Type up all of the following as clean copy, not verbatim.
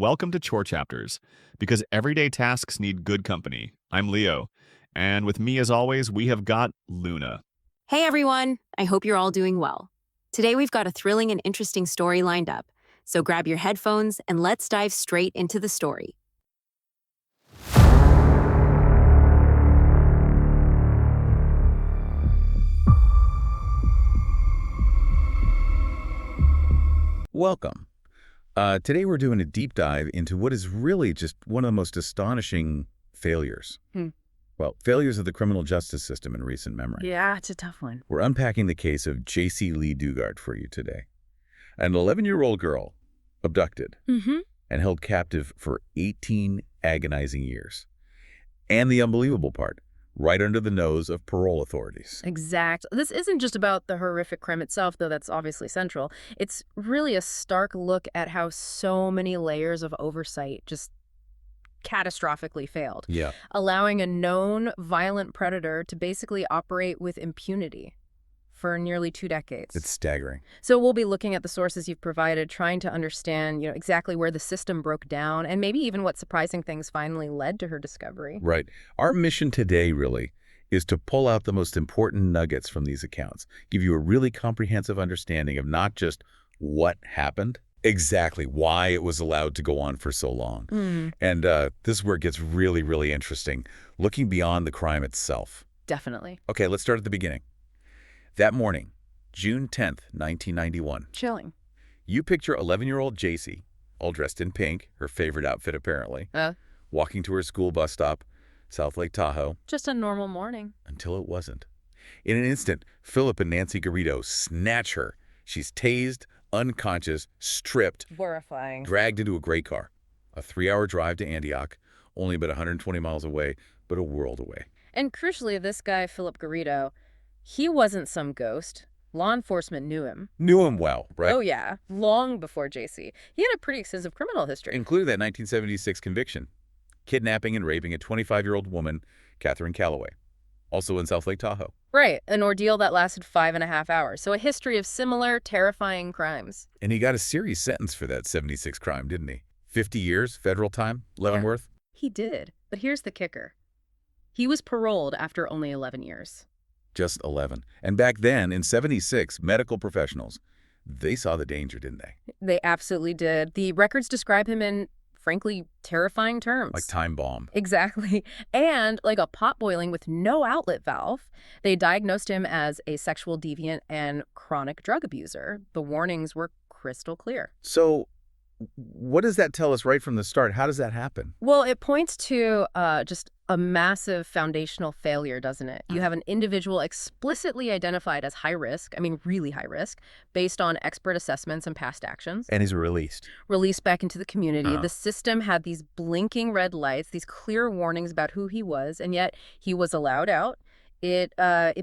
welcome to Chore Chapters, because everyday tasks need good company. I'm Leo, and with me as always, we have got Luna. Hey everyone, I hope you're all doing well. Today we've got a thrilling and interesting story lined up, so grab your headphones and let's dive straight into the story. Welcome. Today we're doing a deep dive into what is really just one of the most astonishing failures. Well, failures of the criminal justice system in recent memory. Yeah, it's a tough one. We're unpacking the case of Jaycee Dugard for you today. An 11-year-old girl abducted and held captive for 18 agonizing years. And the unbelievable part, right under the nose of parole authorities. Exact. This isn't just about the horrific crime itself, though that's obviously central. It's really a stark look at how so many layers of oversight just catastrophically failed. Yeah. Allowing a known violent predator to basically operate with impunity for nearly 2 decades. It's staggering. So we'll be looking at the sources you've provided, trying to understand, exactly where the system broke down and maybe even what surprising things finally led to her discovery. Right. Our mission today, really, is to pull out the most important nuggets from these accounts, give you a really comprehensive understanding of not just what happened, exactly why it was allowed to go on for so long. And this is where it gets really, really interesting, looking beyond the crime itself. Definitely. Okay, let's start at the beginning. That morning, June 10th, 1991. Chilling. You picture 11-year-old Jaycee, all dressed in pink, her favorite outfit apparently, walking to her school bus stop, South Lake Tahoe. Just a normal morning. Until it wasn't. In an instant, Philip and Nancy Garrido snatch her. She's tased, unconscious, stripped, Horrifying. dragged into a gray car. A 3-hour drive to Antioch, only about 120 miles away, but a world away. And crucially, this guy, Philip Garrido, he wasn't some ghost. Law enforcement knew him. Knew him well, right? Oh, yeah. Long before Jaycee. He had a pretty extensive criminal history. Including that 1976 conviction. Kidnapping and raping a 25-year-old woman, Catherine Calloway. Also in South Lake Tahoe. Right. An ordeal that lasted 5.5 hours. So a history of similar, terrifying crimes. And he got a serious sentence for that 76 crime, didn't he? 50 years, federal time, Leavenworth? He did. But here's the kicker. He was paroled after only 11 years. Just 11. And back then, in 76, medical professionals, they saw the danger, didn't they? They absolutely did. The records describe him in, frankly, terrifying terms. Like time bomb. Exactly. And like a pot boiling with no outlet valve. They diagnosed him as a sexual deviant and chronic drug abuser. The warnings were crystal clear. So what does that tell us right from the start? How does that happen? Well, it points to just a massive foundational failure, doesn't it? You have an individual explicitly identified as high risk, I mean really high risk, based on expert assessments and past actions. And he's released. Released back into the community. The system had these blinking red lights, these clear warnings about who he was, and yet he was allowed out. It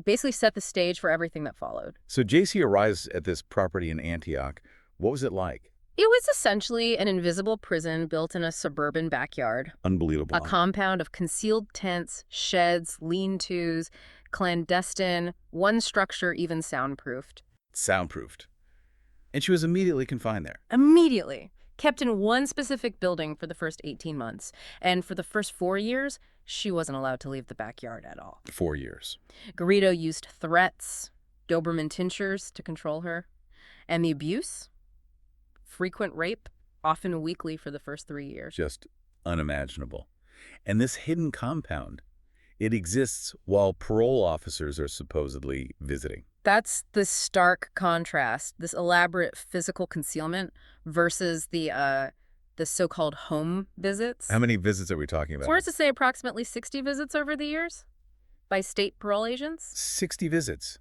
basically set the stage for everything that followed. So Jaycee arrives at this property in Antioch. What was it like? It was essentially an invisible prison built in a suburban backyard. Unbelievable. A compound of concealed tents, sheds, lean-tos, clandestine, one structure even soundproofed. Soundproofed. And she was immediately confined there. Immediately. Kept in one specific building for the first 18 months. And for the first 4 years, she wasn't allowed to leave the backyard at all. 4 years. Garrido used threats, Doberman tinctures to control her. And the abuse? Frequent rape, often weekly for the first 3 years. Just unimaginable. And this hidden compound, it exists while parole officers are supposedly visiting. That's the stark contrast, this elaborate physical concealment versus the so-called home visits. How many visits are we talking about? Sources say approximately 60 visits over the years by state parole agents. 60 visits.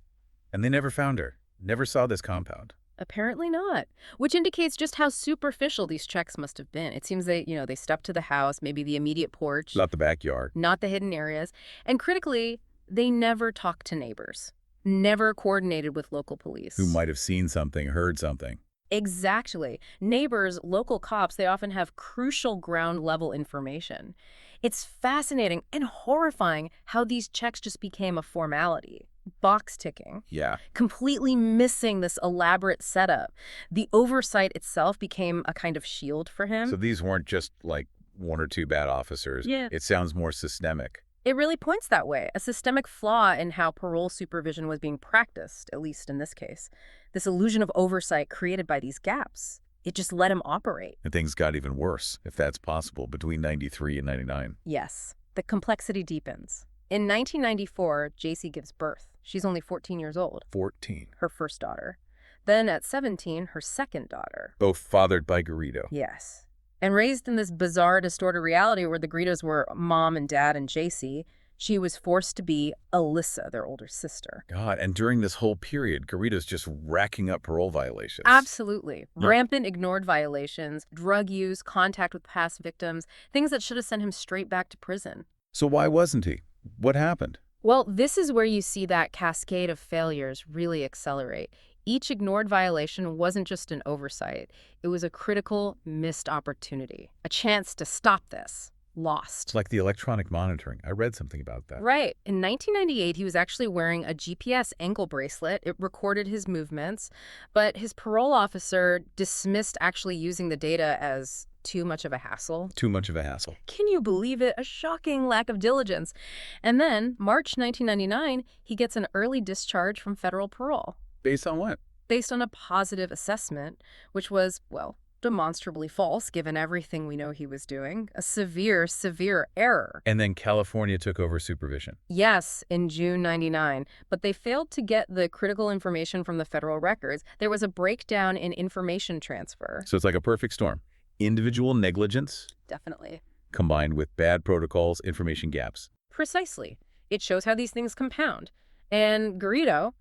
And they never found her. Never saw this compound. Apparently not, which indicates just how superficial these checks must have been. It seems they stepped to the house, maybe the immediate porch. Not the backyard. Not the hidden areas. And critically, they never talked to neighbors, never coordinated with local police. Who might have seen something, heard something. Exactly. Neighbors, local cops, they often have crucial ground-level information. It's fascinating and horrifying how these checks just became a formality. box ticking, Yeah. completely missing this elaborate setup. The oversight itself became a kind of shield for him. So these weren't just like one or two bad officers. Yeah. It sounds more systemic. It really points that way, a systemic flaw in how parole supervision was being practiced, at least in this case. This illusion of oversight created by these gaps. It just let him operate. And things got even worse, if that's possible, between 93 and 99. Yes, the complexity deepens. In 1994, Jaycee gives birth. She's only 14 years old, 14. her first daughter. Then at 17, her second daughter. Both fathered by Garrido. Yes. And raised in this bizarre, distorted reality where the Garridos were mom and dad and Jaycee, she was forced to be Alyssa, their older sister. God, and during this whole period, Garrido's just racking up parole violations. Absolutely. Yeah. Rampant ignored violations, drug use, contact with past victims, things that should have sent him straight back to prison. So why wasn't he? What happened? Well, this is where you see that cascade of failures really accelerate. Each ignored violation wasn't just an oversight. It was a critical, missed opportunity. A chance to stop this. Lost. It's like the electronic monitoring. I read something about that. Right. In 1998, he was actually wearing a GPS ankle bracelet. It recorded his movements, but his parole officer dismissed actually using the data as too much of a hassle. Too much of a hassle. Can you believe it? A shocking lack of diligence. And then, March 1999, he gets an early discharge from federal parole. Based on what? Based on a positive assessment, which was, well, demonstrably false given everything we know he was doing. A severe, severe error. And then California took over supervision. Yes, in June 99. But they failed to get the critical information from the federal records. There was a breakdown in information transfer. So it's like a perfect storm. Individual negligence Definitely. combined with bad protocols, information gaps. Precisely. It shows how these things compound. And Garrido,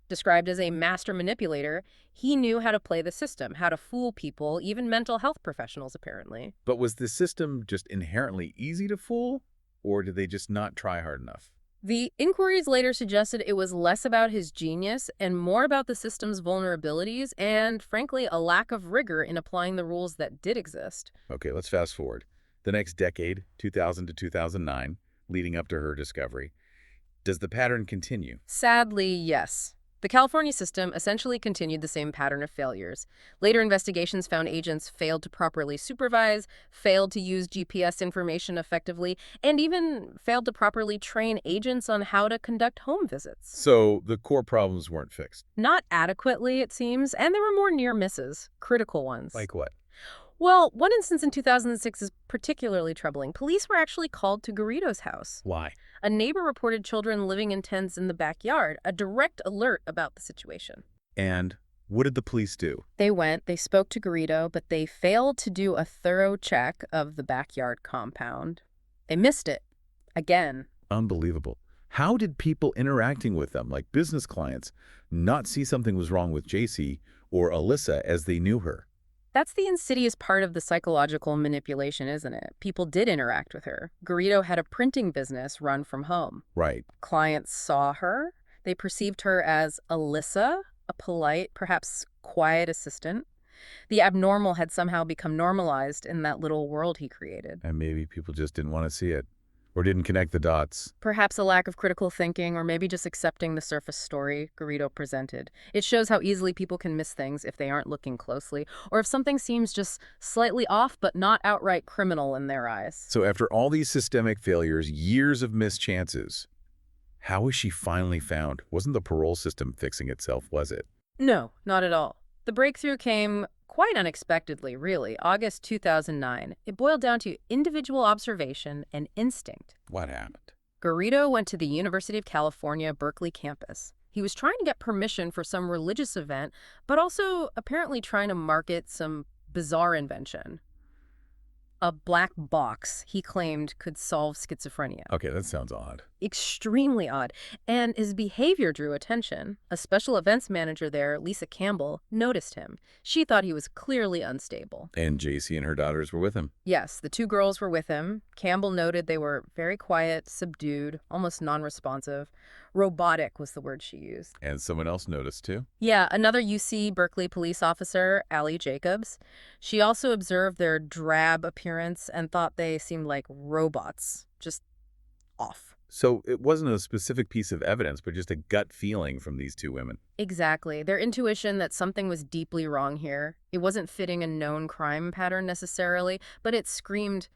described as a master manipulator, he knew how to play the system, how to fool people, even mental health professionals, apparently. But was the system just inherently easy to fool? Or did they just not try hard enough? The inquiries later suggested it was less about his genius and more about the system's vulnerabilities and, frankly, a lack of rigor in applying the rules that did exist. Okay, let's fast forward. The next decade, 2000 to 2009, leading up to her discovery. Does the pattern continue? Sadly, yes. The California system essentially continued the same pattern of failures. Later investigations found agents failed to properly supervise, failed to use GPS information effectively, and even failed to properly train agents on how to conduct home visits. So the core problems weren't fixed. Not adequately, it seems, and there were more near misses, critical ones. Like what? Well, one instance in 2006 is particularly troubling. Police were actually called to Garrido's house. Why? A neighbor reported children living in tents in the backyard, a direct alert about the situation. And what did the police do? They went, they spoke to Garrido, but they failed to do a thorough check of the backyard compound. They missed it. Again. Unbelievable. How did people interacting with them, like business clients, not see something was wrong with Jaycee or Alyssa as they knew her? That's the insidious part of the psychological manipulation, isn't it? People did interact with her. Garrido had a printing business run from home. Right. Clients saw her. They perceived her as Alyssa, a polite, perhaps quiet assistant. The abnormal had somehow become normalized in that little world he created. And maybe people just didn't want to see it or didn't connect the dots. Perhaps a lack of critical thinking, or maybe just accepting the surface story Garrido presented. It shows how easily people can miss things if they aren't looking closely, or if something seems just slightly off but not outright criminal in their eyes. So after all these systemic failures, years of missed chances, how was she finally found? Wasn't the parole system fixing itself, was it? No, not at all. The breakthrough came quite unexpectedly, really, August 2009. It boiled down to individual observation and instinct. What happened? Garrido went to the University of California, Berkeley campus. He was trying to get permission for some religious event, but also apparently trying to market some bizarre invention. A black box he claimed could solve schizophrenia. Okay, that sounds odd. Extremely odd. And his behavior drew attention. A special events manager there, Lisa Campbell, noticed him. She thought he was clearly unstable. And Jaycee and her daughters were with him. Yes, the two girls were with him. Campbell noted they were very quiet, subdued, almost non-responsive. Robotic was the word she used. And someone else noticed, too? Yeah, another UC Berkeley police officer, Allie Jacobs. She also observed their drab appearance and thought they seemed like robots, just off. So it wasn't a specific piece of evidence, but just a gut feeling from these two women. Exactly. Their intuition that something was deeply wrong here. It wasn't fitting a known crime pattern necessarily, but it screamed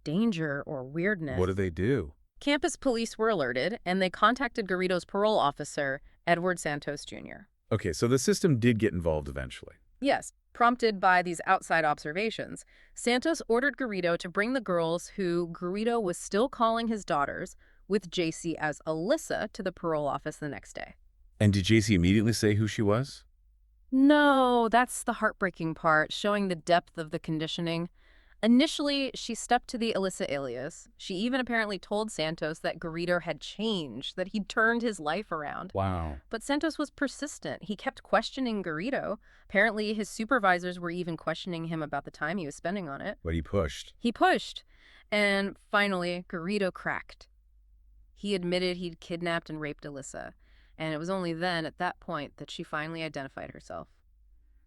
danger or weirdness. What do they do? Campus police were alerted, and they contacted Garrido's parole officer, Edward Santos Jr. Okay, so the system did get involved eventually. Yes, prompted by these outside observations, Santos ordered Garrido to bring the girls who Garrido was still calling his daughters, with Jaycee as Alyssa, to the parole office the next day. And did Jaycee immediately say who she was? No, that's the heartbreaking part, showing the depth of the conditioning. Initially, she stepped to the Alyssa alias. She even apparently told Santos that Garrido had changed, that he'd turned his life around. Wow. But Santos was persistent. He kept questioning Garrido. Apparently, his supervisors were even questioning him about the time he was spending on it. But he pushed. He pushed. And finally, Garrido cracked. He admitted he'd kidnapped and raped Alyssa. And it was only then, at that point, that she finally identified herself.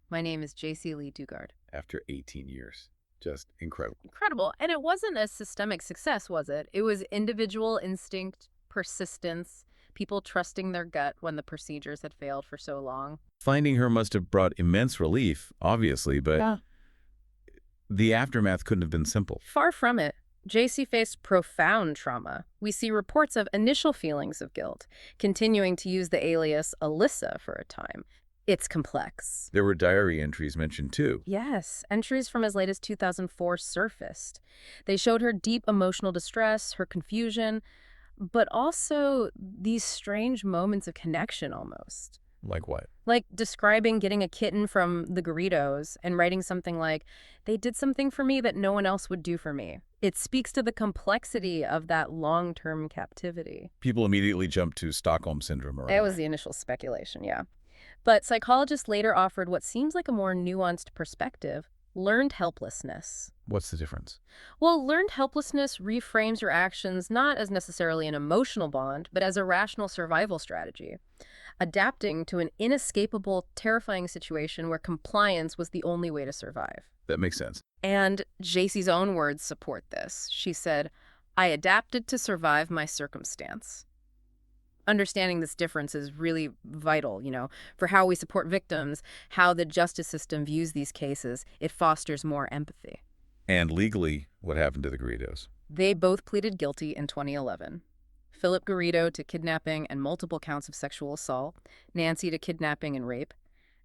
My name is Jaycee Dugard. After 18 years. Just incredible. Incredible. And it wasn't a systemic success, was it? It was individual instinct, persistence, people trusting their gut when the procedures had failed for so long. Finding her must have brought immense relief, obviously, but the aftermath couldn't have been simple. Far from it. Jaycee faced profound trauma. We see reports of initial feelings of guilt, continuing to use the alias Alyssa for a time. It's complex. There were diary entries mentioned too. Yes, entries from as late as 2004 surfaced. They showed her deep emotional distress, her confusion, but also these strange moments of connection almost. Like what? Like describing getting a kitten from the Garridos and writing something like, they did something for me that no one else would do for me. It speaks to the complexity of that long-term captivity. People immediately jumped to Stockholm Syndrome. That was the initial speculation, yeah. But psychologists later offered what seems like a more nuanced perspective, learned helplessness. What's the difference? Well, learned helplessness reframes your actions not as necessarily an emotional bond, but as a rational survival strategy, adapting to an inescapable, terrifying situation where compliance was the only way to survive. That makes sense. And Jaycee's own words support this. She said, "I adapted to survive my circumstance." Understanding this difference is really vital, for how we support victims, how the justice system views these cases. It fosters more empathy. And legally, what happened to the Garridos? They both pleaded guilty in 2011. Philip Garrido to kidnapping and multiple counts of sexual assault, Nancy to kidnapping and rape.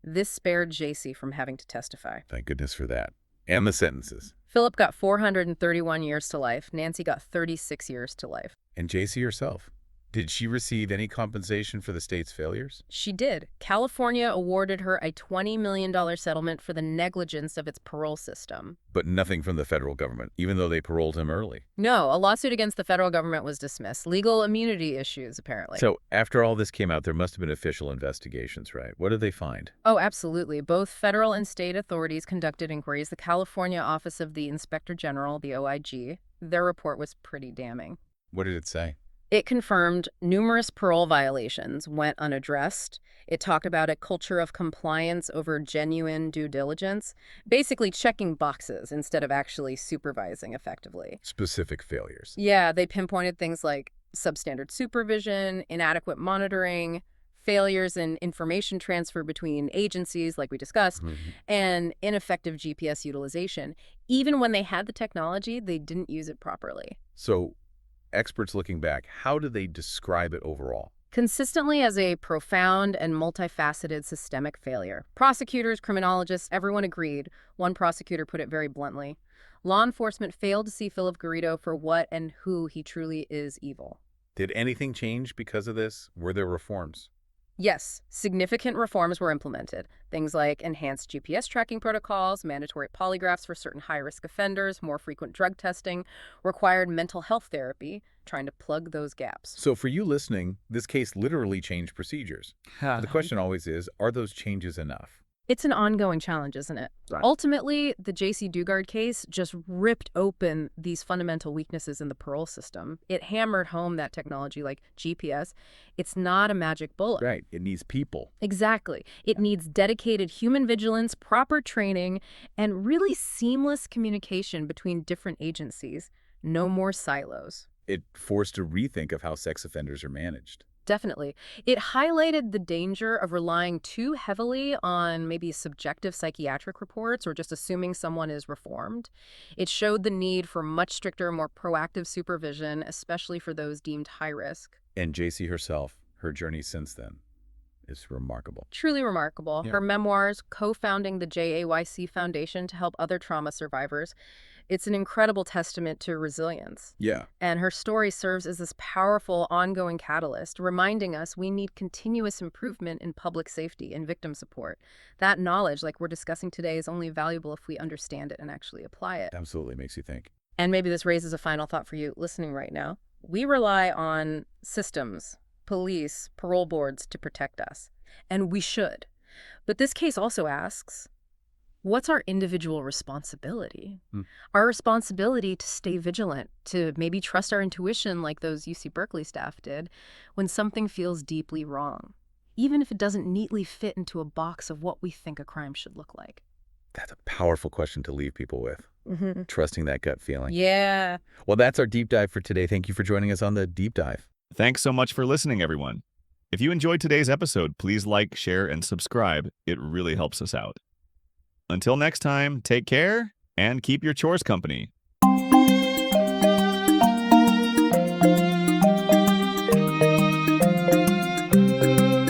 This spared Jaycee from having to testify. Thank goodness for that. And the sentences. Philip got 431 years to life. Nancy got 36 years to life. And Jaycee herself. Did she receive any compensation for the state's failures? She did. California awarded her a $20 million settlement for the negligence of its parole system. But nothing from the federal government, even though they paroled him early. No, a lawsuit against the federal government was dismissed. Legal immunity issues, apparently. So after all this came out, there must have been official investigations, right? What did they find? Oh, absolutely. Both federal and state authorities conducted inquiries. The California Office of the Inspector General, the OIG, their report was pretty damning. What did it say? It confirmed numerous parole violations went unaddressed. It talked about a culture of compliance over genuine due diligence, basically checking boxes instead of actually supervising effectively. Specific failures. Yeah, they pinpointed things like substandard supervision, inadequate monitoring, failures in information transfer between agencies, like we discussed, and ineffective GPS utilization. Even when they had the technology, they didn't use it properly. So experts looking back, how do they describe it overall? Consistently as a profound and multifaceted systemic failure. Prosecutors, criminologists, everyone agreed. One prosecutor put it very bluntly. Law enforcement failed to see Philip Garrido for what and who he truly is: evil. Did anything change because of this? Were there reforms? Yes, significant reforms were implemented. Things like enhanced GPS tracking protocols, mandatory polygraphs for certain high-risk offenders, more frequent drug testing, required mental health therapy, trying to plug those gaps. So for you listening, this case literally changed procedures. The question always is, are those changes enough? It's an ongoing challenge, isn't it? Right. Ultimately, the Jaycee Dugard case just ripped open these fundamental weaknesses in the parole system. It hammered home that technology like GPS. It's not a magic bullet. Right. It needs people. Exactly. It needs dedicated human vigilance, proper training, and really seamless communication between different agencies. No more silos. It forced a rethink of how sex offenders are managed. Definitely. It highlighted the danger of relying too heavily on maybe subjective psychiatric reports or just assuming someone is reformed. It showed the need for much stricter, more proactive supervision, especially for those deemed high risk. And Jaycee herself, her journey since then, is remarkable. Truly remarkable. Yeah. Her memoirs, co-founding the JAYC Foundation to help other trauma survivors, it's an incredible testament to resilience. Yeah. And her story serves as this powerful, ongoing catalyst, reminding us we need continuous improvement in public safety and victim support. That knowledge, like we're discussing today, is only valuable if we understand it and actually apply it. Absolutely makes you think. And maybe this raises a final thought for you listening right now. We rely on systems, police, parole boards to protect us. And we should. But this case also asks, what's our individual responsibility? Our responsibility to stay vigilant, to maybe trust our intuition like those UC Berkeley staff did when something feels deeply wrong, even if it doesn't neatly fit into a box of what we think a crime should look like. That's a powerful question to leave people with. Trusting that gut feeling. Yeah. Well, that's our deep dive for today. Thank you for joining us on the deep dive. Thanks so much for listening, everyone. If you enjoyed today's episode, please like, share, and subscribe. It really helps us out. Until next time, take care and keep your chores company.